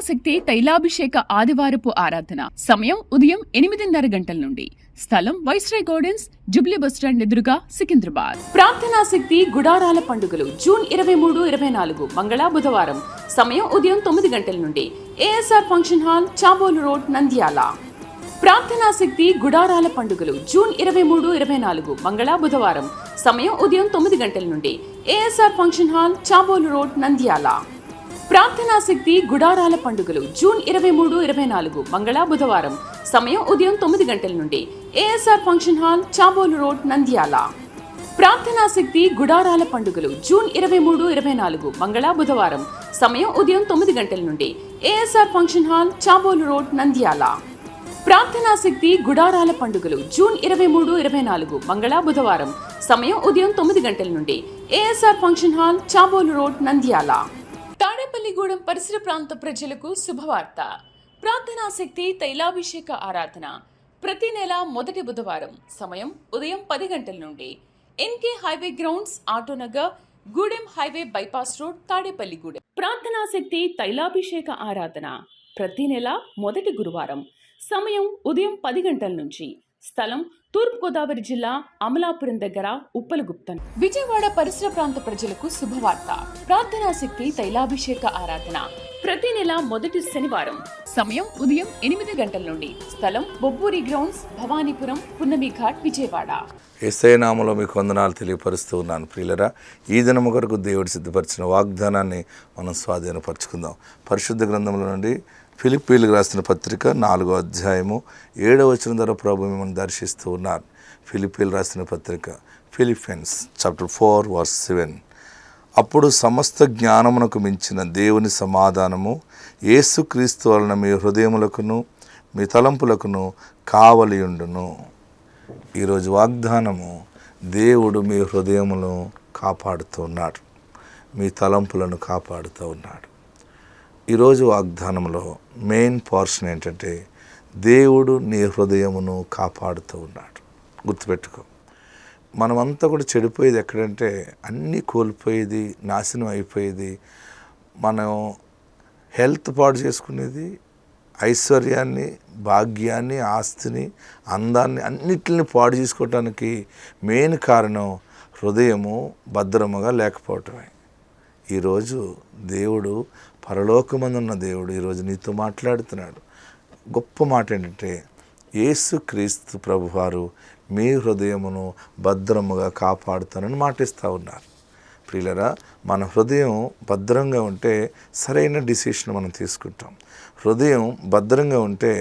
శక్తి తైలాభిషేక ఆదివారపు ఆరాధన. సమయం ఉదయం 8:30 గంటల నుండి. స్థలం వైస్రాయ్ గార్డెన్స్, జుబ్లీ బస్టాండ్ ఎదురుగా, సికింద్రాబాద్. ప్రార్థనా శక్తి గుడారాల పండుగలు జూన్ 23, 24 మంగళ బుధవారం. సమయం ఉదయం 9 గంటల నుండి. ASR function hall, Chabolu road, Nandyal. ప్రార్థనా శక్తి గుడారాల పండుగలు జూన్ 23, 24 మంగళ బుధవారం. సమయం ఉదయం 9 గంటల నుండి. ASR function hall, Chabolu road, Nandyal. ప్రార్థనా శక్తి గుడారాల పండుగలు జూన్ 23, 24 మంగళ బుధవారం. సమయం ఉదయం 9 గంటల నుండి. ASR function hall, Chabolu road, Nandyal. ప్రార్థనా శక్తి గుడారాల పండుగలు జూన్ 23, 24 మంగళ బుధవారం. సమయం ఉదయం 9 గంటల నుండి. ASR function hall, Chabolu road, Nandyal. ప్రార్థనా శక్తి గుడారాల పండుగలు జూన్ 23, 24 మంగళ బుధవారం. సమయం ఉదయం 9 గంటల నుండి. ASR function hall, Chabolu road, Nandyal. Tadepalligudem పరిసర ప్రాంత ప్రజలకు శుభవార్త. ప్రార్థనా శక్తి తైలాభిషేక ఆరాధన ప్రతి నెల మొదటి బుధవారం. సమయం ఉదయం 10 గంటల నుండి. NK highway grounds, Autonagar, Gudem highway bypass road, Tadepalligudem. ప్రార్థనా శక్తి తైలాభిషేక ఆరాధన ప్రతి నెల మొదటి గురువారం. సమయం ఉదయం 10 గంటల నుంచి. స్థలం తూర్పుగోదావరి జిల్లా, అమలాపురం దగ్గర, ఉప్పలగుప్తం. విజయవాడ పరిసర ప్రాంత ప్రజలకు శుభవార్త. ప్రార్థనా శక్తి తైలాభిషేక ఆరాధన ప్రతి నెల మొదటి శనివారం. సమయం ఉదయం 8 గంటల నుండి. స్థలం బొబ్బూరి గ్రౌండ్స్, భవానీపురం, పున్నమి ఘాట్, విజయవాడ. యేసయ్య నామములో మీకు వందనాలు తెలియపరుస్తూ ఉన్నాను. ప్రియులరా, ఈ దినము కొరకు దేవుడు సిద్ధపరిచిన వాగ్దానాన్ని మనం స్వాధీనపరుచుకుందాం. పరిశుద్ధ గ్రంథంలో నుండి ఫిలిప్పీలకు రాసిన పత్రిక 4వ అధ్యాయము 7వ వచనం ద్వారా ప్రభు మిమ్మల్ని దర్శిస్తూ ఉన్నారు. ఫిలిప్పీలు రాసిన పత్రిక, ఫిలిపియన్స్ చాప్టర్ 4:7. అప్పుడు సమస్త జ్ఞానమునకు మించిన దేవుని సమాధానము యేసుక్రీస్తు వలన మీ హృదయములకును మీ తలంపులకును కావలియుండును. ఈరోజు వాగ్దానము, దేవుడు మీ హృదయమును కాపాడుతూ ఉన్నాడు, మీ తలంపులను కాపాడుతూ ఉన్నాడు. ఈరోజు వాగ్దానంలో మెయిన్ పోర్షన్ ఏంటంటే, దేవుడు నీ హృదయమును కాపాడుతూ ఉన్నాడు. గుర్తుపెట్టుకో, మనమంతా కూడా చెడిపోయేది ఎక్కడంటే, అన్నీ కోల్పోయేది, నాశనం అయిపోయేది, మనం హెల్త్ పాడు చేసుకునేది, ఐశ్వర్యాన్ని, భాగ్యాన్ని, ఆస్తిని, అందాన్ని, అన్నిటిని పాడు చేసుకోవటానికి మెయిన్ కారణం హృదయము భద్రముగా లేకపోవటమే. ఈరోజు దేవుడు, పరలోకమందున్న దేవుడు ఈరోజు నీతో మాట్లాడుతున్నాడు. గొప్ప మాట ఏంటంటే, యేసుక్రీస్తు ప్రభువారు మీ హృదయమును భద్రముగా కాపాడుతానని మాటిస్తూ ఉన్నారు. ప్రియులరా, మన హృదయం భద్రంగా ఉంటే సరైన డిసిషన్ మనం తీసుకుంటాం. హృదయం భద్రంగా ఉంటే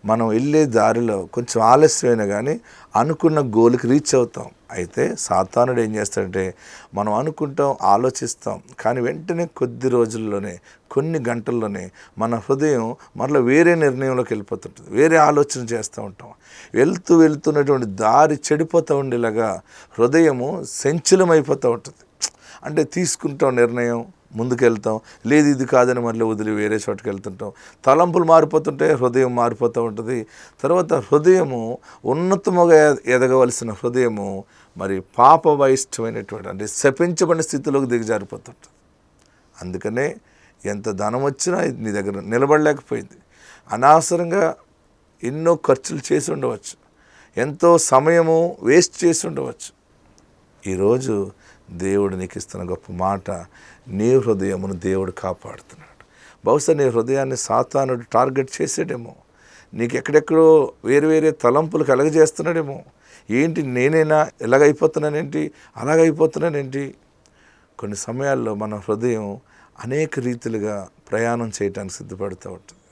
మనం వెళ్ళే దారిలో కొంచెం ఆలస్యమైనా కానీ అనుకున్న గోల్కి రీచ్ అవుతాం. అయితే సాతానుడు ఏం చేస్తాడంటే, మనం అనుకుంటాం, ఆలోచిస్తాం, కానీ వెంటనే కొద్ది రోజుల్లోనే, కొన్ని గంటల్లోనే మన హృదయం మరలా వేరే నిర్ణయంలోకి వెళ్ళిపోతుంటుంది, వేరే ఆలోచన చేస్తూ ఉంటాం. వెళ్తున్నటువంటి దారి చెడిపోతూ ఉండేలాగా హృదయము సంచలమైపోతూ ఉంటుంది. అంటే తీసుకుంటాం నిర్ణయం, ముందుకెళ్తాం, లేదు ఇది కాదని మళ్ళీ వదిలి వేరే చోటుకి వెళ్తుంటాం. తలంపులు మారిపోతుంటే హృదయం మారిపోతూ ఉంటుంది. తర్వాత హృదయము ఉన్నతముగా ఎదగవలసిన హృదయము మరి పాపభయిష్టమైనటువంటి, అంటే శపించబడిన స్థితిలోకి దిగజారిపోతుంటుంది. అందుకనే ఎంత ధనం వచ్చినా నీ దగ్గర నిలబడలేకపోయింది. అనవసరంగా ఎన్నో ఖర్చులు చేసి ఉండవచ్చు, ఎంతో సమయము వేస్ట్ చేసి ఉండవచ్చు. ఈరోజు దేవుడు నీకు ఇస్తున్న గొప్ప మాట, నీ హృదయమును దేవుడు కాపాడుతున్నాడు. బహుశా నీ హృదయాన్ని సాతానుడు టార్గెట్ చేసాడేమో, నీకు ఎక్కడెక్కడో వేరే తలంపులు కలగజేస్తున్నాడేమో. ఏంటి, నేనైనా ఎలాగైపోతున్నానేంటి, అలాగైపోతున్నానేంటి. కొన్ని సమయాల్లో మన హృదయం అనేక రీతిలుగా ప్రయాణం చేయడానికి సిద్ధపడుతూ ఉంటుంది.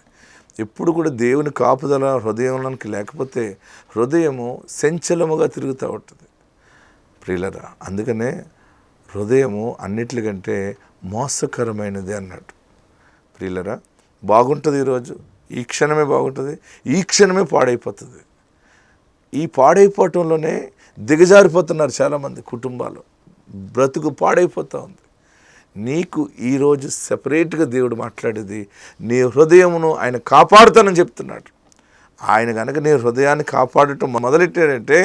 ఎప్పుడు కూడా దేవుని కాపుదల హృదయంలోనికి లేకపోతే హృదయము సంచలముగా తిరుగుతూ ఉంటుంది. ప్రియులరా, అందుకనే హృదయము అన్నిటికంటే మోసకరమైనది అన్నాడు. ప్రియులరా, బాగుంటుంది ఈరోజు, ఈ క్షణమే బాగుంటుంది, ఈ క్షణమే పాడైపోతుంది. ఈ పాడైపోవటంలోనే దిగజారిపోతున్నారు చాలామంది కుటుంబాలు. బ్రతుకు పాడైపోతూ ఉంది. నీకు ఈరోజు సెపరేట్గా దేవుడు మాట్లాడేది, నీ హృదయమును ఆయన కాపాడుతానని చెప్తున్నాడు. ఆయన కనుక నీ హృదయాన్ని కాపాడటం మొదలెట్టాడంటే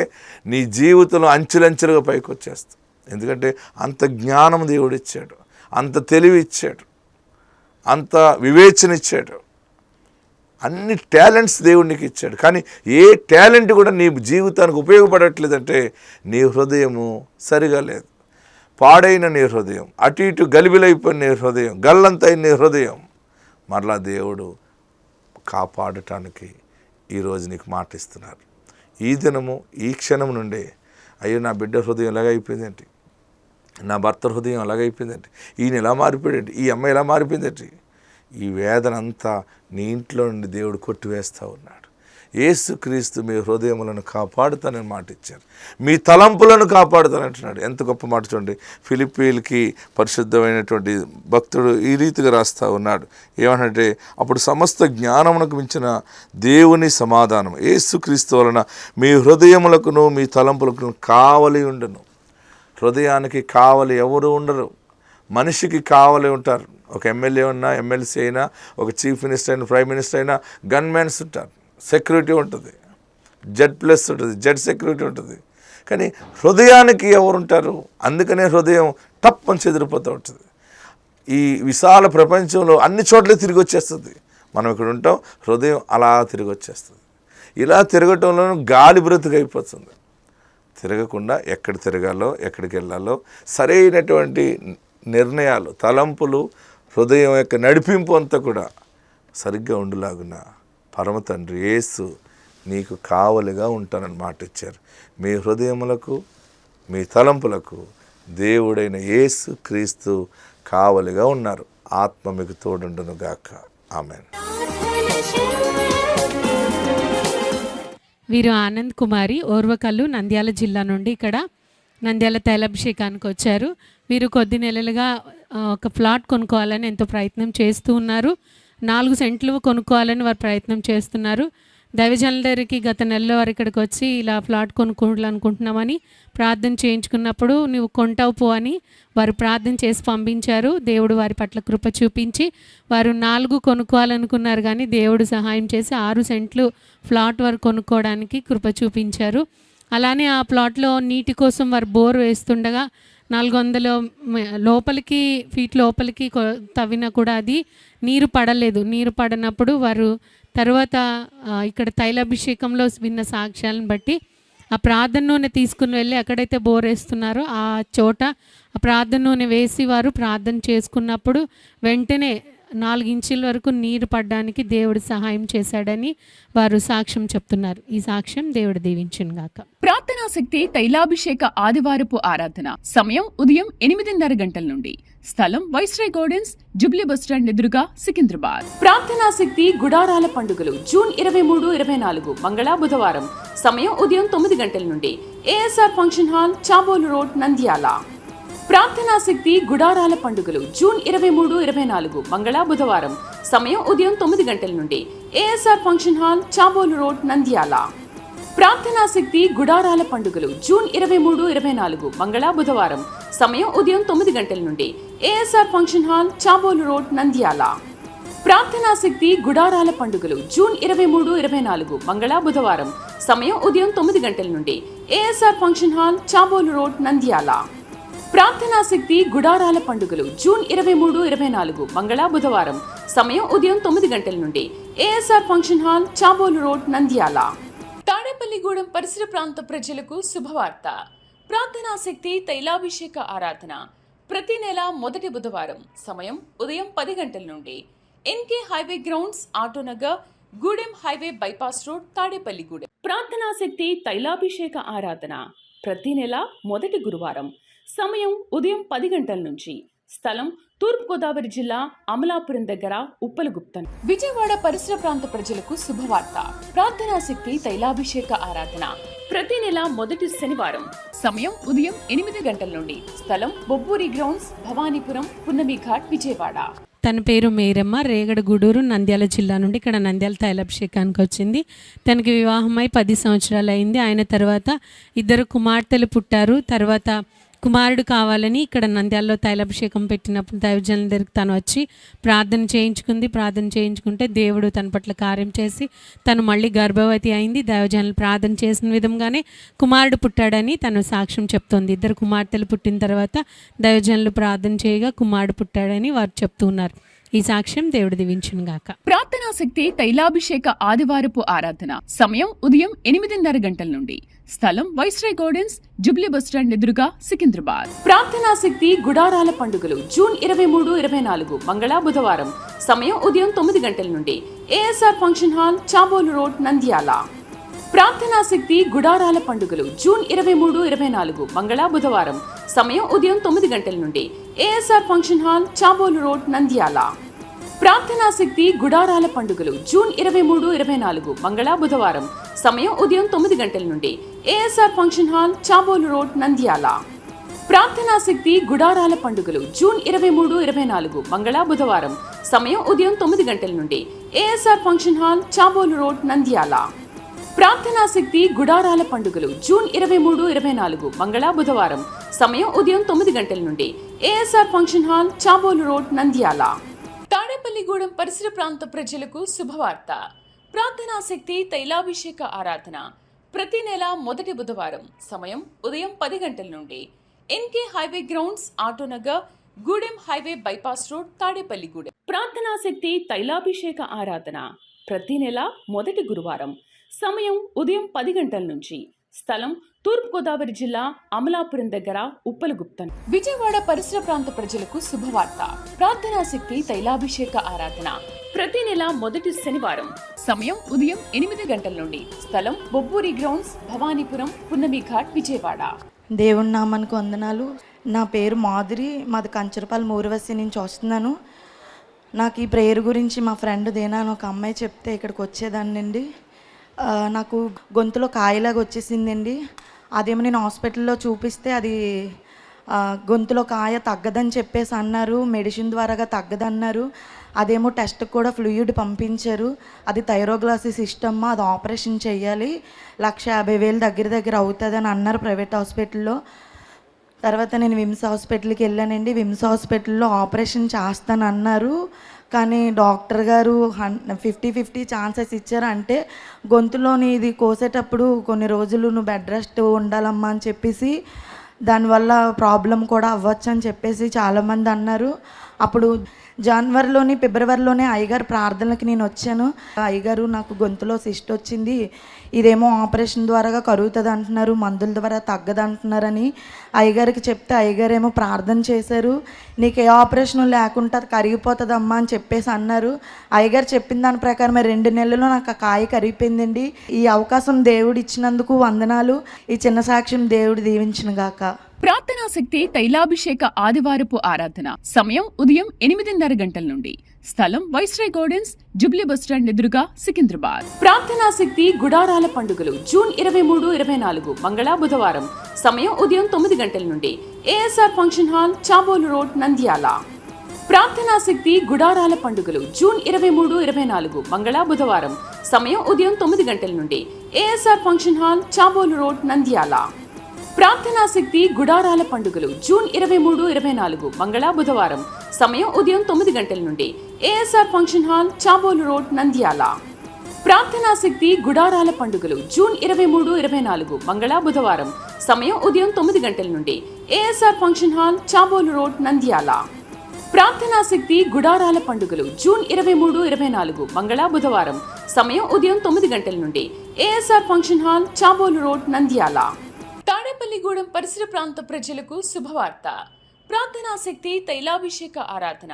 నీ జీవితంలో అంచెలంచెలుగా పైకి వచ్చేస్తావు. ఎందుకంటే అంత జ్ఞానం దేవుడు ఇచ్చాడు, అంత తెలివి ఇచ్చాడు, అంత వివేచన ఇచ్చాడు. అన్ని టాలెంట్స్ దేవుడు నీకు ఇచ్చాడు. కానీ ఏ టాలెంట్ కూడా నీ జీవితానికి ఉపయోగపడట్లేదంటే నీ హృదయము సరిగా లేదు. పాడైన నీ హృదయం, అటు ఇటు గలిబిలైపోయిన నీ హృదయం, గల్లంతైన నీ హృదయం మరలా దేవుడు కాపాడటానికి ఈరోజు నీకు మాట ఇస్తున్నారు. ఈ దినము ఈ క్షణం నుండే అయ్యో నా బిడ్డ హృదయం ఎలాగైపోయిందేంటి, నా భర్త హృదయం ఎలాగైపోయిందేంటి, ఈయన ఎలా మారిపోయాడేంటి, ఈ అమ్మాయి ఎలా మారిపోయిందేంటి, ఈ వేదన అంతా నీ ఇంట్లో నుండి దేవుడు కొట్టివేస్తూ ఉన్నాడు. యేసుక్రీస్తు మీ హృదయములను కాపాడుతానని మాట ఇచ్చారు, మీ తలంపులను కాపాడుతానంటున్నాడు. ఎంత గొప్ప మాట చూడండి. ఫిలిప్పీలకి పరిశుద్ధమైనటువంటి భక్తుడు ఈ రీతిగా రాస్తూ ఉన్నాడు. ఏమంటే అప్పుడు సమస్త జ్ఞానమునకు మించిన దేవుని సమాధానం యేసుక్రీస్తు వలన మీ హృదయములకును మీ తలంపులకు కావలి ఉండును. హృదయానికి కావలి ఎవరు ఉండరు, మనిషికి కావలి ఉంటారు. ఒక ఎమ్మెల్యే ఉన్నా, ఎమ్మెల్సీ అయినా, ఒక చీఫ్ మినిస్టర్ అయినా, ప్రైమ్ మినిస్టర్ అయినా గన్మెన్స్ ఉంటారు, సెక్యూరిటీ ఉంటుంది, Z+ ఉంటుంది, జెడ్ సెక్యూరిటీ ఉంటుంది. కానీ హృదయానికి ఎవరు ఉంటారు? అందుకనే హృదయం టప్పని చెదిరిపోతూ ఉంటుంది. ఈ విశాల ప్రపంచంలో అన్ని చోట్ల తిరిగి వచ్చేస్తుంది. మనం ఇక్కడ ఉంటాం, హృదయం అలా తిరిగి వచ్చేస్తుంది. ఇలా తిరగటంలోనూ గాలి బ్రతుకైపోతుంది. తిరగకుండా ఎక్కడ తిరగాలో, ఎక్కడికి వెళ్ళాలో సరైనటువంటి నిర్ణయాలు, తలంపులు, హృదయం యొక్క నడిపింపు అంతా కూడా సరిగ్గా ఉండులాగున పరమ తండ్రి యేసు నీకు కావలిగా ఉంటానని మాట ఇచ్చారు. మీ హృదయములకు మీ తలంపులకు దేవుడైన యేసు క్రీస్తు కావలిగా ఉన్నారు. ఆత్మ మీకు తోడుండును గాక. ఆమేన్. వీరు ఆనంద్ కుమారి, ఓర్వకల్లు, నంద్యాల జిల్లా నుండి ఇక్కడ నంద్యాల తైలాభిషేకానికి వచ్చారు. వీరు కొద్ది నెలలుగా ఒక ప్లాట్ కొనుక్కోవాలని ఎంతో ప్రయత్నం చేస్తూ ఉన్నారు. 4 సెంట్లు కొనుక్కోవాలని వారు ప్రయత్నం చేస్తున్నారు. దైవజనుల దగ్గరికి గత నెలలో వారు ఇక్కడికి వచ్చి ఇలా ప్లాట్ కొనుక్కోవాలనుకుంటున్నామని ప్రార్థన చేయించుకున్నప్పుడు నువ్వు కొంటావు పో అని వారు ప్రార్థన చేసి పంపించారు. దేవుడు వారి పట్ల కృప చూపించి వారు 4 కొనుక్కోవాలనుకున్నారు, కానీ దేవుడు సహాయం చేసి 6 సెంట్లు ప్లాట్ వారు కొనుక్కోవడానికి కృప చూపించారు. అలానే ఆ ప్లాట్లో నీటి కోసం వారు బోర్ వేస్తుండగా 400 ఫీట్ లోపలికి తవ్వినా కూడా అది నీరు పడలేదు. నీరు పడనప్పుడు వారు తర్వాత ఇక్కడ తైలాభిషేకంలో విన్న సాక్ష్యాలను బట్టి ఆ ప్రార్థన నూనె తీసుకుని వెళ్ళి ఎక్కడైతే బోర్ వేస్తున్నారో ఆ చోట ఆ ప్రార్థన నూనె వేసి వారు ప్రార్థన చేసుకున్నప్పుడు వెంటనే 4 ఇంచుల వరకు నీరు పడడానికి దేవుడు సహాయం చేశాడని వారు సాక్ష్యం చెప్తున్నారు. ఈ సాక్ష్యం దేవుడు దీవించును గాక. ప్రార్థనా శక్తి తైలాభిషేక ఆదివారపు ఆరాధన సమయం ఉదయం 8:30 గంటల నుండి. స్థలం వైస్రాయ్ గార్డెన్స్, జుబ్లీ బస్టాండ్ ఎదురుగా, సికింద్రాబాద్. ప్రార్థనా శక్తి గుడారాల పండుగలు జూన్ 23, 24 మంగళ బుధవారం. సమయం ఉదయం 9 గంటల నుండి. ASR function hall, Chabolu road, Nandyal. ప్రార్థనా శక్తి గుడారాల పండుగలు జూన్ 23, 24 మంగళ బుధవారం. సమయం ఉదయం 9 గంటల నుండి. ASR function hall, Chabolu road, Nandyal. ప్రార్థనా శక్తి గుడారాల పండుగలు జూన్ 23, 24 మంగళ బుధవారం. సమయం ఉదయం 9 గంటల నుండి. ASR function hall, Chabolu road, Nandyal. ప్రార్థనా శక్తి గుడారాల పండుగలు జూన్ 23, 24 మంగళ బుధవారం. సమయం ఉదయం 9 గంటల నుండి. ASR function hall, Chabolu road, Nandyal. ప్రార్థనా శక్తి గుడారాల పండుగలు జూన్ 23, 24 మంగళ బుధవారం. సమయం ఉదయం 9 గంటల నుండి. ASR function hall, Chabolu road, Nandyal. Tadepalligudem పరిసర ప్రాంత ప్రజలకు శుభవార్త. ప్రార్థనా శక్తి తైలాభిషేక ఆరాధన ప్రతి నెల మొదటి బుధవారం. సమయం ఉదయం 10 గంటల నుండి. NK highway grounds, Autonagar, Gudem highway bypass road, Tadepalligudem. ప్రార్థనా శక్తి తైలాభిషేక ఆరాధన ప్రతి నెల మొదటి గురువారం. సమయం ఉదయం 10 గంటల నుంచి. స్థలం తూర్పుగోదావరి జిల్లా, అమలాపురం దగ్గర, ఉప్పలగుప్తం. విజయవాడ పరిసర ప్రాంత ప్రజలకు శుభవార్త. ప్రార్థనా శక్తి తైలాభిషేక ఆరాధన ప్రతి నెల మొదటి శనివారం. సమయం ఉదయం 8 గంటల నుండి. స్థలం బొబ్బూరి గ్రౌండ్స్, భవానీపురం, పున్నమి ఘాట్, విజయవాడ. తన పేరు మేరమ్మ, రేగడగూడూరు, నంద్యాల జిల్లా నుండి ఇక్కడ నంద్యాల తైలాభిషేకానికి వచ్చింది. తనకి వివాహమై 10 సంవత్సరాలు అయింది. ఆయన తర్వాత 2 కుమార్తెలు పుట్టారు. తర్వాత కుమారుడు కావాలని ఇక్కడ నంద్యాలలో తైలాభిషేకం పెట్టినప్పుడు దైవజనుల దగ్గరికి తను వచ్చి ప్రార్థన చేయించుకుంటే దేవుడు తన పట్ల కార్యం చేసి తను మళ్ళీ గర్భవతి అయింది. దైవజనులు ప్రార్థన చేసిన విధంగానే కుమారుడు పుట్టాడని తను సాక్ష్యం చెప్తోంది. 2 కుమార్తెలు పుట్టిన తర్వాత దైవజనులు ప్రార్థన చేయగా కుమారుడు పుట్టాడని వారు చెప్తూ ఉన్నారు. ఈ సాక్ష్యం దేవుడు దీవించును గాక. ప్రార్థనా శక్తి తైలాభిషేక ఆదివారపు ఆరాధన సమయం ఉదయం 8:30 గంటల నుండి. స్థలం వైస్రాయ్ గార్డెన్స్, జుబ్లీ బస్టాండ్ ఎదురుగా, సికింద్రాబాద్. ప్రార్థనా శక్తి గుడారాల పండుగలు జూన్ 23, 24 మంగళ బుధవారం. సమయం ఉదయం 9 గంటల నుండి. ASR function hall, Chabolu road, Nandyal. ప్రార్థనా శక్తి గుడారాల పండుగలు జూన్ 23, 24 మంగళ బుధవారం. సమయం ఉదయం 9 గంటల నుండి. ASR function hall, Chabolu road, Nandyal. ప్రార్థనా శక్తి గుడారాల పండుగలు జూన్ 23, 24 మంగళ బుధవారం. సమయం ఉదయం 9 గంటల నుండి. ASR function hall, Chabolu road, Nandyal. ప్రార్థనా శక్తి గుడారాల పండుగలు జూన్ 23, 24 మంగళ బుధవారం. సమయం ఉదయం 9 గంటల నుండి. ASR function hall, Chabolu road, Nandyal. ప్రార్థనా శక్తి గుడారాల పండుగలు జూన్ 23, 24 మంగళ బుధవారం. సమయం ఉదయం 9 గంటల నుండి. ASR function hall, Chabolu road, Nandyal. Tadepalligudem పరిసర ప్రాంత ప్రజలకు శుభవార్త. ప్రార్థనా శక్తి తైలాభిషేక ఆరాధన ప్రతి నెల మొదటి బుధవారం. సమయం ఉదయం 10 గంటల నుండి. NK highway grounds, Autonagar, Gudem highway bypass road, Tadepalligudem. ప్రార్థనా శక్తి తైలాభిషేక ఆరాధన ప్రతి నెల మొదటి గురువారం. సమయం ఉదయం 10 గంటల నుంచి. స్థలం తూర్పుగోదావరి జిల్లా, అమలాపురం దగ్గర, ఉప్పలగుప్తం. విజయవాడ పరిసర ప్రాంత ప్రజలకు శుభవార్త. ప్రార్థనా శక్తి తైలాభిషేక ఆరాధన ప్రతి నెల మొదటి శనివారం. సమయం ఉదయం 8 గంటల నుండి. స్థలం బొబ్బూరి గ్రౌండ్స్, భవానీపురం, పున్నమి ఘాట్, విజయవాడ. దేవుని నామానికి వందనాలు. నా పేరు మాధురి, మాది కంచరపాలెం ఊరవసి నుంచి వస్తున్నాను. నాకు ఈ ప్రేయర్ గురించి మా ఫ్రెండ్ దేనా అని ఒక అమ్మాయి చెప్తే ఇక్కడికి వచ్చేదాన్నండి. నాకు గొంతులో కాయలాగా వచ్చేసిందండి. అదేమో నేను హాస్పిటల్లో చూపిస్తే అది గొంతులో కాయ తగ్గదని చెప్పేసి అన్నారు. మెడిసిన్ ద్వారాగా తగ్గదన్నారు. అదేమో టెస్ట్కి కూడా ఫ్లూయిడ్ పంపించారు. అది థైరోగ్లాసిస్ సిస్టమ్, అది ఆపరేషన్ చేయాలి, 1,50,000 దగ్గర అవుతుందని అన్నారు ప్రైవేట్ హాస్పిటల్లో. తర్వాత నేను విమ్స్ హాస్పిటల్కి వెళ్ళానండి. విమ్స్ హాస్పిటల్లో ఆపరేషన్ చేస్తానన్నారు. కానీ డాక్టర్ గారు 50-50 ఛాన్సెస్ ఇచ్చారు. అంటే గొంతులోని ఇది కోసేటప్పుడు కొన్ని రోజులు నువ్వు బెడ్ రెస్ట్ ఉండాలమ్మా అని చెప్పేసి, దానివల్ల ప్రాబ్లం కూడా అవ్వచ్చు అని చెప్పేసి చాలామంది అన్నారు. అప్పుడు జనవరిలోని ఫిబ్రవరిలోనే అయ్యగారు ప్రార్థనలకి నేను వచ్చాను. అయ్యగారు నాకు గొంతులో సిస్ట్ వచ్చింది, ఇదేమో ఆపరేషన్ ద్వారా కరుగుతుంది అంటున్నారు, మందుల ద్వారా తగ్గదు అంటున్నారని అయ్యగారికి చెప్తే అయ్యగారేమో ప్రార్థన చేశారు. నీకు ఏ ఆపరేషన్ లేకుండా అది కరిగిపోతుందమ్మా అని చెప్పేసి అన్నారు. అయ్యగారు చెప్పిన దాని ప్రకారం 2 నెలల్లో నాకు ఆ కాయ కరిగిపోయిందండి. ఈ అవకాశం దేవుడు ఇచ్చినందుకు వందనాలు. ఈ చిన్న సాక్ష్యం దేవుడు దీవించును గాక. ప్రార్థనా శక్తి తైలాభిషేక ఆదివారపు ఆరాధన సమయం ఉదయం 8:30 గంటల నుండి. స్థలం వైస్రాయ్ గార్డెన్స్, జుబ్లీ బస్టాండ్ ఎదురుగా, సికింద్రాబాద్. ప్రార్థనా శక్తి గుడారాల పండుగలు జూన్ 23, 24 మంగళ బుధవారం. సమయం ఉదయం 9 గంటల నుండి. ASR function hall, Chabolu road, Nandyal. ప్రార్థనా శక్తి గుడారాల పండుగలు జూన్ 23, 24 మంగళ బుధవారం. సమయం ఉదయం 9 గంటల నుండి. ASR function hall, Chabolu road, Nandyal. ప్రార్థనా శక్తి గుడారాల పండుగలు జూన్ 23, 24 మంగళ బుధవారం. సమయం ఉదయం 9 గంటల నుండి. ASR function hall, Chabolu road, Nandyal. ప్రార్థనా శక్తి గుడారాల పండుగలు జూన్ 23, 24 మంగళ బుధవారం. సమయం ఉదయం 9 గంటల నుండి. ASR function hall, Chabolu road, Nandyal. ప్రార్థనా శక్తి గుడారాల పండుగలు జూన్ 23, 24 మంగళ బుధవారం. సమయం ఉదయం 9 గంటల నుండి. ASR function hall, Chabolu road, Nandyal. Tadepalligudem పరిసర ప్రాంత ప్రజలకు శుభవార్త. ప్రార్థనా శక్తి తైలాభిషేక ఆరాధన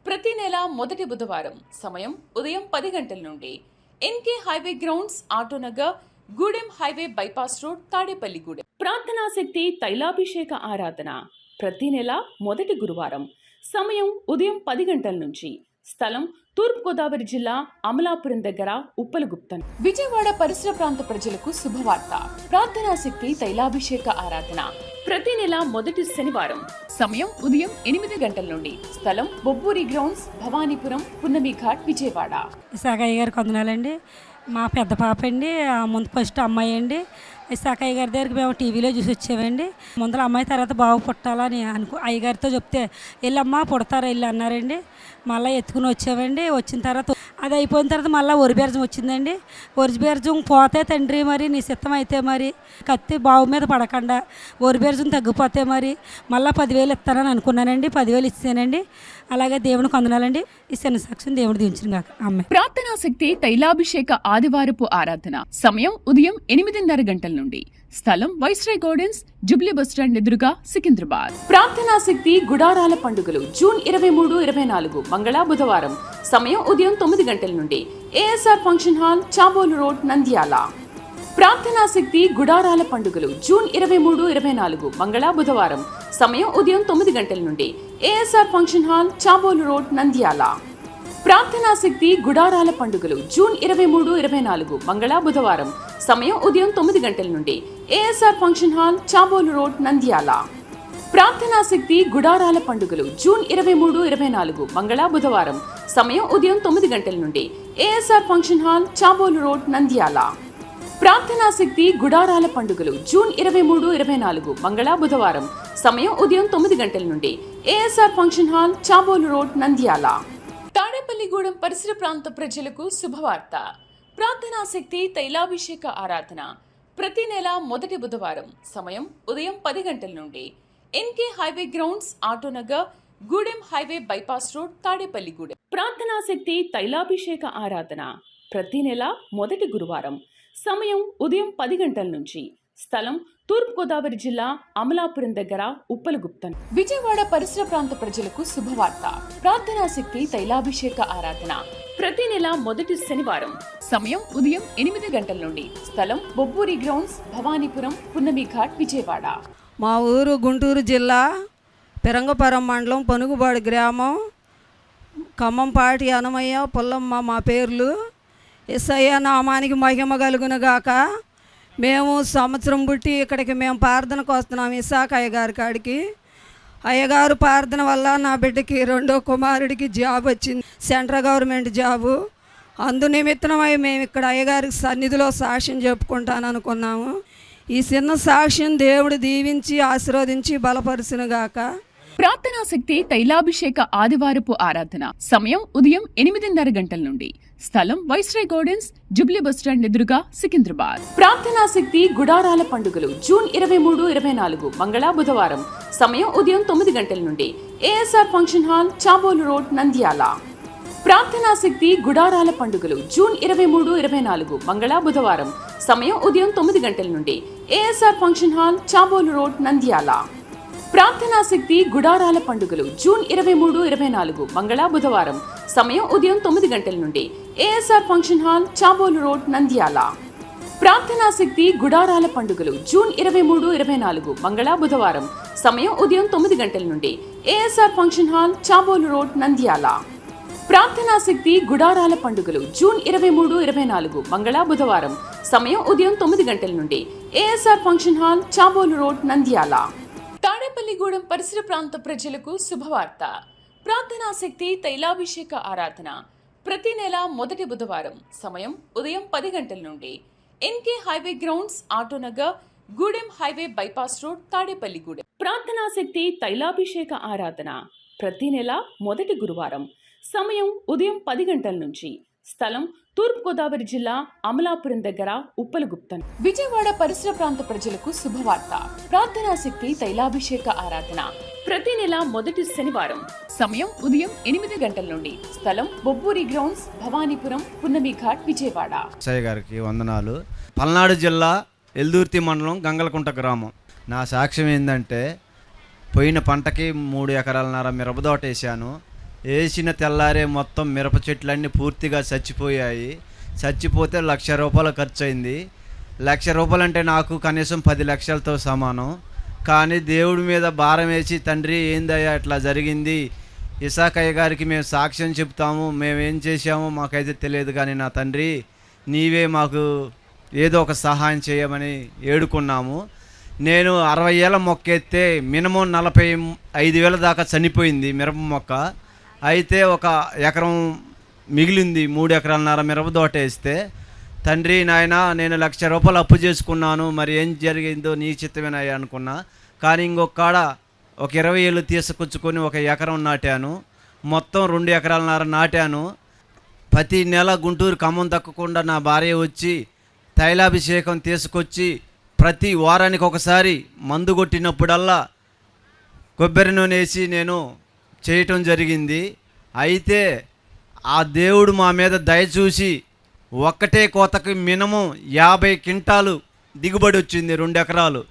ప్రతి నెల మొదటి బుధవారం. సమయం ఉదయం 10 గంటల నుండి. NK highway grounds, Autonagar, Gudem highway bypass road, Tadepalligudem. ప్రార్థనా శక్తి తైలాభిషేక ఆరాధన ప్రతి నెల మొదటి గురువారం. సమయం ఉదయం 10 గంటల నుంచి. స్థలం తూర్పుగోదావరి జిల్లా, అమలాపురం దగ్గర, ఉప్పలగుప్తం. విజయవాడ పరిసర ప్రాంత ప్రజలకు శుభవార్త. ప్రార్థనా శక్తి తైలాభిషేక ఆరాధన ప్రతి నెల మొదటి శనివారం. సమయం ఉదయం 8 గంటల నుండి. స్థలం బొబ్బూరి గ్రౌండ్స్, భవానీపురం, పున్నమి ఘాట్, విజయవాడ. సాకయ్య గారికి వందనాలండి. మా పెద్ద పాప అండి, ముందు ఫస్ట్ అమ్మాయి అండి. సాకయ్య గారి దగ్గరికి మేము టీవీలో చూసి వచ్చామండి. ముందర అమ్మాయి తర్వాత బాగా పుట్టాలని అయ్యగారితో చెప్తే వెళ్ళమ్మా పుడతారా వెళ్ళి అన్నారండి. మళ్ళీ ఎత్తుకుని వచ్చామండి. వచ్చిన తర్వాత అది అయిపోయిన తర్వాత మళ్ళీ ఒరిబెరజం వచ్చిందండి. ఒరిబెరజం పోతే తండ్రి మరి నీ సిద్ధం అయితే మరి కత్తి బావు మీద పడకుండా ఒరిబెరజం తగ్గిపోతే మరి మళ్ళీ 10,000 ఇస్తానని అనుకున్నానండి. 10,000 ఇచ్చానండి. అలాగే దేవునికి వందనాలండి. ఈ చిన్న సాక్ష్యం దేవుడు దీవించిన గాక. ఆమె ప్రార్థనా శక్తి తైలాభిషేక ఆదివారపు ఆరాధన సమయం ఉదయం 8:30 గంటల నుండి. స్థలం వైస్రాయ్ గార్డెన్స్, జుబ్లీ బస్టాండ్ ఎదురుగా, సికింద్రాబాద్. ప్రార్థనా శక్తి గుడారాల పండుగలు జూన్ 23, 24 మంగళ బుధవారం. సమయం ఉదయం 9 గంటల నుండి. ASR function hall, Chabolu road, Nandyal. ప్రార్థనా శక్తి గుడారాల పండుగలు జూన్ 23, 24 మంగళ బుధవారం. సమయం ఉదయం 9 గంటల నుండి. ASR function hall, Chabolu road, Nandyal. ప్రార్థనా శక్తి గుడారాల పండుగలు జూన్ 23, 24 మంగళ బుధవారం. సమయం ఉదయం 9 గంటల నుండి. ASR function hall, Chabolu road, Nandyal. ప్రార్థనా శక్తి గుడారాల పండుగలు జూన్ 23, 24 మంగళ బుధవారం. సమయం ఉదయం 9 గంటల నుండి. ASR function hall, Chabolu road, Nandyal. ప్రార్థనా శక్తి గుడారాల పండుగలు జూన్ 23, 24 మంగళ బుధవారం. సమయం ఉదయం 9 గంటల నుండి. ASR function hall, Chabolu road, Nandyal. Tadepalligudem పరిసర ప్రాంత ప్రజలకు శుభవార్త. ప్రార్థనా శక్తి తైలాభిషేక ఆరాధన ప్రతి నెల మొదటి బుధవారం. సమయం ఉదయం 10 గంటల నుండి. NK highway grounds, Autonagar, Gudem highway bypass road, Tadepalligudem. ప్రార్థనా శక్తి తైలాభిషేక ఆరాధన ప్రతి నెల మొదటి గురువారం. సమయం ఉదయం 10 గంటల నుంచి. స్థలం తూర్పుగోదావరి జిల్లా, అమలాపురం దగ్గర, ఉప్పలగుప్తం. విజయవాడ పరిసర ప్రాంత ప్రజలకు శుభవార్త. ప్రార్థనా శక్తి తైలాభిషేక ఆరాధన ప్రతి నెల మొదటి శనివారం. సమయం ఉదయం 8 గంటల నుండి. స్థలం బొబ్బూరి గ్రౌండ్స్, భవానీపురం, పున్నమి ఘాట్, విజయవాడ. మా ఊరు గుంటూరు జిల్లా పెరంగపురం మండలం, పనుగుబాడు గ్రామం, ఖమ్మంపాటి అనమయ్య, పుల్లమ్మ మా పేర్లు. యేసయ్య నామానికి మహిమ కలుగునుగాక. మేము సంవత్సరం పుట్టి ఇక్కడికి మేము ప్రార్థనకు వస్తున్నాం, ఇసాక్ అయ్యగారి కాడికి. అయ్యగారు ప్రార్థన వల్ల నా బిడ్డకి రెండో కుమారుడికి జాబ్ వచ్చింది, సెంట్రల్ గవర్నమెంట్ జాబు. అందు నిమిత్తమై మేము ఇక్కడ అయ్యగారికి సన్నిధిలో సాక్ష్యం చెప్పుకుంటాను అనుకున్నాము. ఈ చిన్న సాక్ష్యం దేవుడు దీవించి ఆశీర్వదించి బలపరుచునుగాక. ప్రార్థనా శక్తి తైలాభిషేక ఆదివారపు ఆరాధన సమయం ఉదయం 8:30 గంటల నుండి. స్థలం వైస్రాయ్ గార్డెన్స్, జుబ్లీ బస్టాండ్ ఎదురుగా, సికింద్రాబాద్. ప్రార్థనా శక్తి గుడారాల పండుగలు జూన్ 23, 24 మంగళ బుధవారం. సమయం ఉదయం 9 గంటల నుండి. ASR function hall, Chabolu road, Nandyal. ప్రార్థనా శక్తి గుడారాల పండుగలు జూన్ 23, 24 మంగళ బుధవారం. సమయం ఉదయం 9 గంటల నుండి. ASR function hall, Chabolu road, Nandyal. ప్రార్థనా శక్తి గుడారాల పండుగలు జూన్ 23, 24 మంగళ బుధవారం. సమయం ఉదయం 9 గంటల నుండి. ASR function hall, Chabolu road, Nandyal. ప్రార్థనా శక్తి గుడారాల పండుగలు జూన్ 23, 24 మంగళ బుధవారం. సమయం ఉదయం 9 గంటల నుండి. ASR function hall, Chabolu road, Nandyal. ప్రార్థనా శక్తి గుడారాల పండుగలు జూన్ 23, 24 మంగళ బుధవారం. సమయం ఉదయం 9 గంటల నుండి. ASR function hall, Chabolu road, Nandyal. Tadepalligudem పరిసర ప్రాంత ప్రజలకు శుభవార్త. ప్రార్థనా శక్తి తైలాభిషేక ఆరాధన ప్రతి నెల మొదటి బుధవారం. సమయం ఉదయం 10 గంటల నుండి. NK highway grounds, Autonagar, Gudem highway bypass road, Tadepalligudem. ప్రార్థనా శక్తి తైలాభిషేక ఆరాధన ప్రతి నెల మొదటి గురువారం. సమయం ఉదయం 10 గంటల నుంచి. స్థలం తూర్పుగోదావరి జిల్లా, అమలాపురం దగ్గర, ఉప్పలగుప్తం. విజయవాడ పరిసర ప్రాంత ప్రజలకు శుభవార్త. ప్రార్థనా శక్తి తైలాభిషేక ఆరాధన ప్రతి నెల మొదటి శనివారం. సమయం ఉదయం 8 గంటల నుండి. స్థలం బొబ్బూరి గ్రౌండ్స్, భవానీపురం, పున్నమి ఘాట్, విజయవాడ. అయ్య గారికి వందనాలు. పల్నాడు జిల్లా ఎల్దుర్తి మండలం, గంగలకుంట గ్రామం. నా సాక్ష్యం ఏంటంటే, పోయిన పంటకి 3 ఎకరాలన్నర మిరపదోట వేసాను. వేసిన తెల్లారే మొత్తం మిరప చెట్లన్నీ పూర్తిగా చచ్చిపోయాయి. చచ్చిపోతే ₹1,00,000 ఖర్చు అయింది. ₹1,00,000 అంటే నాకు కనీసం 10 లక్షలతో సమానం. కానీ దేవుడి మీద భారం వేసి, తండ్రి ఏందయ్యా ఇట్లా జరిగింది, ఇసాక్ అయ్య గారికి మేము సాక్ష్యం చెప్తాము, మేమేం చేశామో మాకైతే తెలియదు, కానీ నా తండ్రి నీవే మాకు ఏదో ఒక సహాయం చేయమని ఏడుకున్నాము. నేను 60 ఏళ్ళ మొక్క ఎత్తే మినిమం 45,000 దాకా చనిపోయింది మిరప మొక్క. అయితే 1 ఎకరం మిగిలింది, 3 ఎకరాలన్నర మిరపదోట వేస్తే. తండ్రి నాయన, నేను ₹1,00,000 అప్పు చేసుకున్నాను, మరి ఏం జరిగిందో నీ చిత్తమేనయ్యా అనుకున్నా. కానీ ఇంకొక కాడ ఒక 20 ఏళ్ళు తీసుకొచ్చుకొని 1 ఎకరం నాటాను. మొత్తం 2 ఎకరాలన్నర నాటాను. ప్రతి నెల గుంటూరు ఖమ్మం దక్కకుండా నా భార్య వచ్చి తైలాభిషేకం తీసుకొచ్చి ప్రతి వారానికి ఒకసారి మందు కొట్టినప్పుడల్లా కొబ్బరి నూనె వేసి నేను చేయటం జరిగింది. అయితే ఆ దేవుడు మా మీద దయ చూసి ఒక్కటే కోతకి మినిమం 50 క్వింటాలు దిగుబడి వచ్చింది, 2 ఎకరాలు.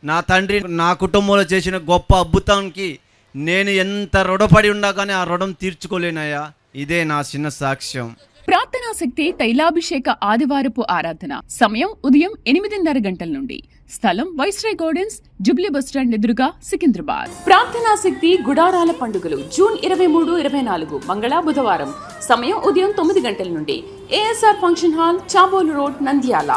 నా తండ్రి నా కుటుంబంలో చేసిన గొప్ప అద్భుతానికి నేను ఎంత రుణపడి ఉన్నా కానీ ఆ రుణం తీర్చుకోలేనయ్యా. ఇదే నా చిన్న సాక్ష్యం. ప్రార్థనా శక్తి తైలాభిషేక ఆదివారపు ఆరాధన సమయం ఉదయం 8:30 గంటల నుండి. స్థలం వైస్రాయ్ గార్డెన్స్, జుబ్లీ బస్టాండ్ ఎదురుగా, సికింద్రాబాద్. ప్రార్థనా శక్తి గుడారాల పండుగలు జూన్ 23, 24 మంగళ బుధవారం. సమయం ఉదయం 9 గంటల నుండి. ASR function hall, Chabolu road, Nandyal.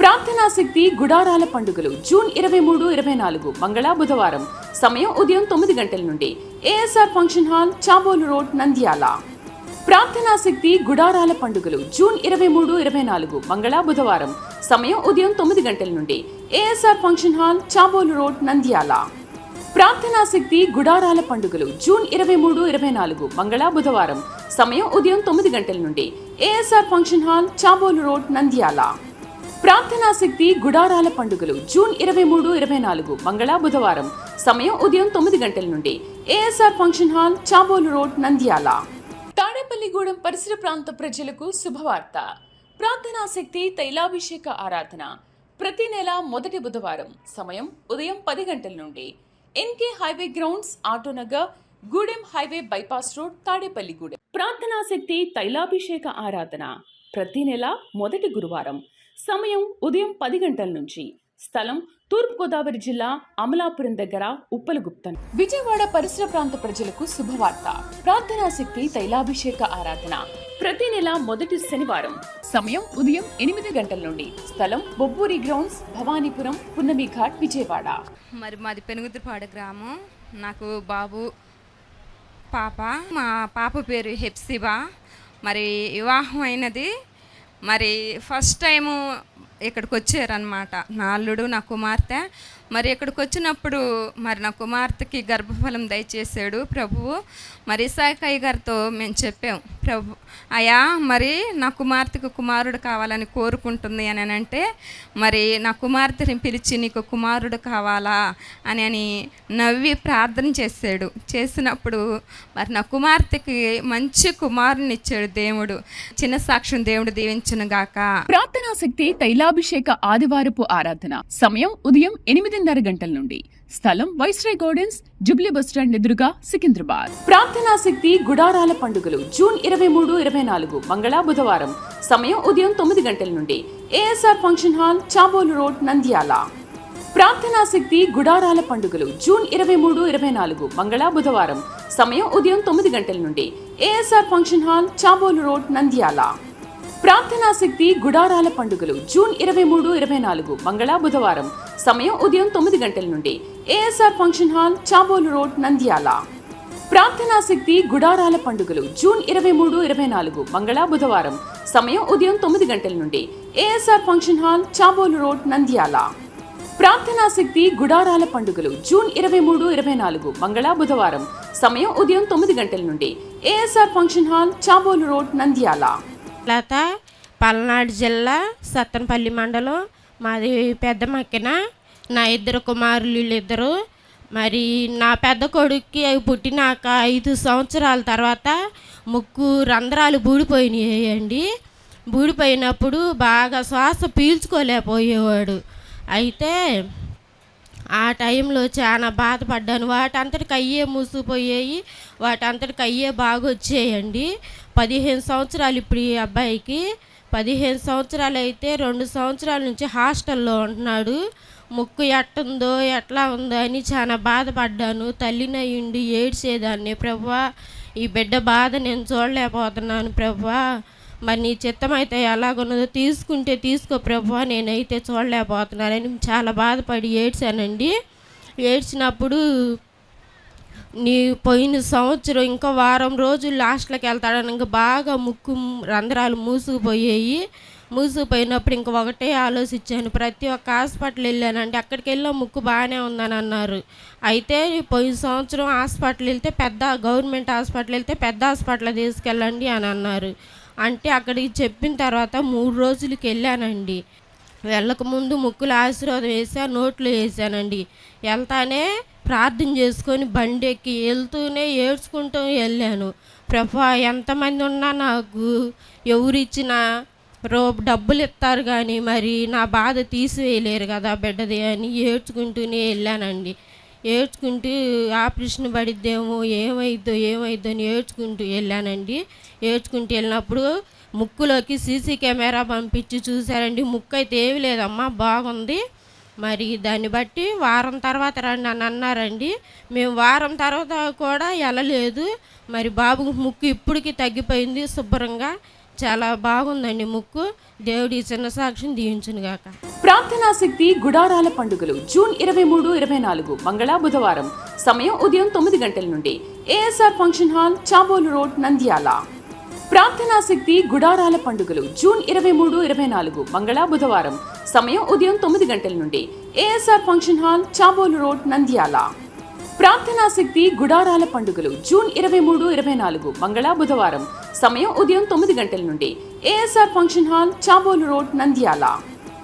ప్రార్థనా శక్తి గుడారాల పండుగలు జూన్ 23, 24 మంగళ బుధవారం. సమయం ఉదయం 9 గంటల నుండి. ASR function hall, Chabolu road, Nandyal. ప్రార్థనా శక్తి గుడారాల పండుగలు జూన్ 23, 24 మంగళ బుధవారం. సమయం ఉదయం 9 గంటల నుండి. ASR function hall, Chabolu road, Nandyal. ప్రార్థనా శక్తి గుడారాల పండుగలు జూన్ 23, 24 మంగళ బుధవారం. సమయం ఉదయం 9 గంటల నుండి. ASR function hall, Chabolu road, Nandyal. ప్రార్థనా శక్తి గుడారాల పండుగలు జూన్ 23, 24 మంగళ బుధవారం. సమయం ఉదయం 9 గంటల నుండి. ASR function hall, Chabolu road, Nandyal. Tadepalligudem పరిసర ప్రాంత ప్రజలకు శుభవార్త. ప్రార్థనా శక్తి తైలాభిషేక ఆరాధన ప్రతి నెల మొదటి బుధవారం. సమయం ఉదయం 10 గంటల నుండి. NK highway grounds, Autonagar, Gudem highway bypass road, Tadepalligudem. ప్రార్థనా శక్తి తైలాభిషేక ఆరాధన ప్రతి నెల మొదటి గురువారం. సమయం ఉదయం 10 గంటల నుంచి. స్థలం తూర్పుగోదావరి జిల్లా, అమలాపురం దగ్గర, ఉప్పలగుప్తం. విజయవాడ పరిసర ప్రాంత ప్రజలకు శుభవార్త. ప్రార్థనా శక్తి తైలాభిషేక ఆరాధన ప్రతి నెల మొదటి శనివారం. సమయం ఉదయం 8 గంటల నుండి. స్థలం బొబ్బూరి గ్రౌండ్స్, భవానీపురం, పున్నమి ఘాట్, విజయవాడ. మరి మాది పెనుగుద్దిపాడు గ్రామం. నాకు బాబు, పాప. మా పాప పేరు హెప్సిబా. మరి వివాహం అయినది. మరి ఫస్ట్ టైము ఇక్కడికి వచ్చారనమాట నా అల్లుడు, నా కుమార్తె. మరి ఇక్కడికి వచ్చినప్పుడు మరి నా కుమార్తెకి గర్భఫలం దయచేసాడు ప్రభువు. మరి ఇసాకయ్య గారితో మేము చెప్పాం, ప్రభు అయ్యా మరి నా కుమార్తెకు కుమారుడు కావాలని కోరుకుంటుంది అని అంటే, మరి నా కుమార్తెని పిలిచి నీకు కుమారుడు కావాలా అని నవ్వి ప్రార్థన చేశాడు. చేసినప్పుడు మరి నా కుమార్తెకి మంచి కుమారుని ఇచ్చాడు దేవుడు. చిన్న సాక్ష్యం దేవుడు దీవించును గాక. ప్రార్థనా శక్తి తైలాభిషేక ఆదివారపు ఆరాధన సమయం ఉదయం 8:30 గంటల నుండి. స్థలం వైస్రాయ్ గార్డెన్స్, జుబ్లీ బస్టాండ్ ఎదురుగా, సికింద్రాబాద్. ప్రార్థనా శక్తి గుడారాల పండుగలు జూన్ 23, 24 మంగళ బుధవారం. సమయం ఉదయం 9 గంటల నుండి. ASR function hall, Chabolu road, Nandyal. ప్రార్థనా శక్తి గుడారాల పండుగలు జూన్ 23, 24 మంగళ బుధవారం. సమయం ఉదయం 9 గంటల నుండి. ASR function hall, Chabolu road, Nandyal. ప్రార్థనా శక్తి గుడారాల పండుగలు జూన్ 23, 24 మంగళ బుధవారం. సమయం ఉదయం 9 గంటల నుండి. ASR function hall, Chabolu road, Nandyal. ప్రార్థనా శక్తి గుడారాల పండుగలు జూన్ 23, 24 మంగళ బుధవారం. సమయం ఉదయం 9 గంటల నుండి. ASR function hall, Chabolu road, Nandyal. ప్రార్థనా శక్తి గుడారాల పండుగలు జూన్ 23, 24 మంగళ బుధవారం. సమయం ఉదయం 9 గంటల నుండి. ASR function hall, Chabolu road, Nandyal. Latha, Palnadu జిల్లా, సత్తెనపల్లి మండలం. మాది పెద్ద మక్కిన. నా 2 కుమారులు వీళ్ళిద్దరు. మరి నా పెద్ద కొడుక్కి పుట్టినాక 5 సంవత్సరాల తర్వాత ముక్కు రంధ్రాలు బూడిపోయినాయండి. బూడిపోయినప్పుడు బాగా శ్వాస పీల్చుకోలేకపోయేవాడు. అయితే ఆ టైంలో చాలా బాధపడ్డాను. వాటంతటికి అయ్యే మూసిపోయాయి, వాటంతటికి అయ్యే బాగా వచ్చేయండి. 15 సంవత్సరాలు ఇప్పుడు ఈ అబ్బాయికి. 15 సంవత్సరాలు అయితే 2 సంవత్సరాల నుంచి హాస్టల్లో ఉంటున్నాడు. ముక్కు ఎట్టుందో ఎట్లా ఉందో అని చాలా బాధపడ్డాను. తల్లినయ్యుండి ఏడ్చేదాన్ని, ప్రభువా ఈ బిడ్డ బాధ నేను చూడలేకపోతున్నాను ప్రభువా, మరి నీ చిత్తమైతే ఎలాగున్నదో తీసుకుంటే తీసుకో ప్రభువా, నేనైతే చూడలేకపోతున్నానని చాలా బాధపడి ఏడ్చానండి. ఏడ్చినప్పుడు నీ పోయిన సంవత్సరం ఇంకా వారం రోజులు లాస్ట్లోకి వెళ్తాడని ఇంకా బాగా ముక్కు రంధ్రాలు మూసుకుపోయినప్పుడు ఇంక ఒకటే ఆలోచించాను. ప్రతి ఒక్క హాస్పిటల్ వెళ్ళానంటే అక్కడికి వెళ్ళా ముక్కు బాగానే ఉందని అన్నారు. అయితే పోయిన సంవత్సరం హాస్పిటల్ వెళ్తే గవర్నమెంట్ హాస్పిటల్ వెళ్తే పెద్ద హాస్పిటల్ తీసుకెళ్ళండి అని అన్నారు. అంటే అక్కడికి చెప్పిన తర్వాత 3 రోజులకి వెళ్ళానండి. వెళ్ళక ముందు ముక్కుల ఆశీర్వాదం వేసా, నోట్లో వేసానండి. వెళ్తానే ప్రార్థన చేసుకొని బండి ఎక్కి వెళ్తూనే ఏడ్చుకుంటూ వెళ్ళాను. ప్రభా, ఎంతమంది ఉన్నా నాకు ఎవరిచ్చిన డబ్బులు ఇస్తారు కానీ మరి నా బాధ తీసివేయలేరు కదా బిడ్డది అని ఏడ్చుకుంటూనే వెళ్ళానండి. ఏడ్చుకుంటూ ఆపరేషన్ పడిద్దేమో, ఏమైద్దో అని ఏడ్చుకుంటూ వెళ్ళానండి. ఏడ్చుకుంటూ వెళ్ళినప్పుడు ముక్కులోకి సీసీ కెమెరా పంపించి చూశారండి. ముక్కు అయితే ఏమి లేదమ్మా, బాగుంది. మరి దాన్ని బట్టి వారం తర్వాత రండి అని అన్నారండి. మేము వారం తర్వాత కూడా వెళ్ళలేదు. మరి బాబుకు ముక్కు ఇప్పటికి తగ్గిపోయింది శుభ్రంగా. చాలా బాగుందండి ముక్కు. దేవుడి చిన్న సాక్ష్యం దీవించును గాక. ప్రార్థనా శక్తి గుడారాల పండుగలు జూన్ 23, 24 మంగళ బుధవారం. సమయం ఉదయం 9 గంటల నుండి. ASR function hall, Chabolu road, Nandyal. ప్రార్థనా శక్తి గుడారాల పండుగలు జూన్ 23, 24 మంగళ బుధవారం. సమయం ఉదయం 9 గంటల నుండి. ASR function hall, Chabolu road, Nandyal. ప్రార్థనా శక్తి గుడారాల పండుగలు జూన్ 23, 24 మంగళ బుధవారం. సమయం ఉదయం 9 గంటల నుండి. ASR function hall, Chabolu road, Nandyal.